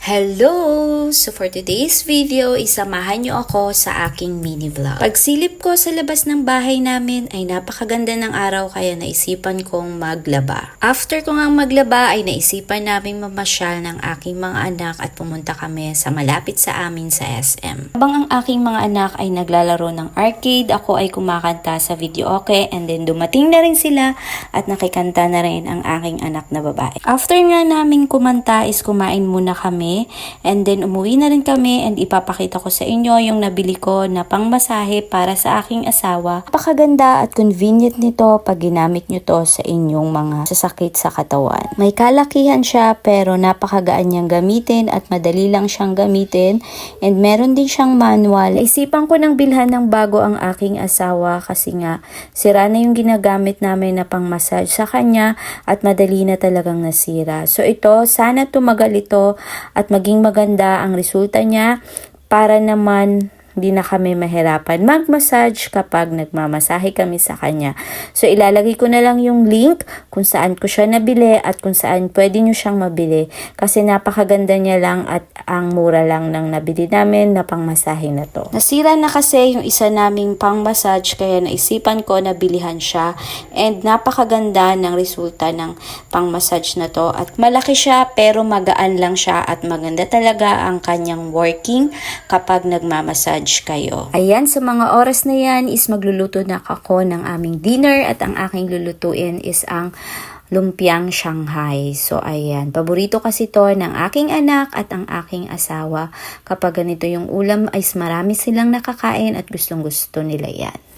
Hello! So for today's video, isamahan niyo ako sa aking mini vlog. Pagsilip ko sa labas ng bahay namin ay napakaganda ng araw kaya naisipan kong maglaba. After ko ngang maglaba ay naisipan naming mamasyal ng aking mga anak at pumunta kami sa malapit sa amin sa SM. Habang ang aking mga anak ay naglalaro ng arcade, ako ay kumakanta sa videoke and then dumating na rin sila at nakikanta na rin ang aking anak na babae. After nga naming kumanta is kumain muna kami. And then umuwi na rin kami and ipapakita ko sa inyo yung nabili ko na pangmasahe para sa aking asawa. Napakaganda at convenient nito pag ginamit nyo to sa inyong mga sasakit sa katawan. May kalakihan siya pero napakagaan niyang gamitin at madali lang siyang gamitin and meron din siyang manual. Naisipan ko nang bilhan ng bago ang aking asawa kasi nga sira na yung ginagamit namin na pangmassage sa kanya at madali na talagang nasira. So ito, sana tumagal ito at maging maganda ang resulta niya para naman hindi na kami mahirapan mag-massage kapag nagmamasahe kami sa kanya. So ilalagay ko na lang yung link kung saan ko siya nabili at kung saan pwede nyo siyang mabili kasi napakaganda niya lang at ang mura lang ng nabili namin na pangmasahe na to. Nasira na kasi yung isa naming pang-massage kaya naisipan ko na bilihan siya and napakaganda ng resulta ng pang-massage na to at malaki siya pero magaan lang siya at maganda talaga ang kanyang working kapag nagmamassage kayo. Ayan, sa mga oras na yan is magluluto na ako ng aming dinner at ang aking lulutuin is ang lumpiang Shanghai. So ayan, paborito kasi to ng aking anak at ang aking asawa. Kapag ganito yung ulam ay marami silang nakakain at gustong gusto nila yan.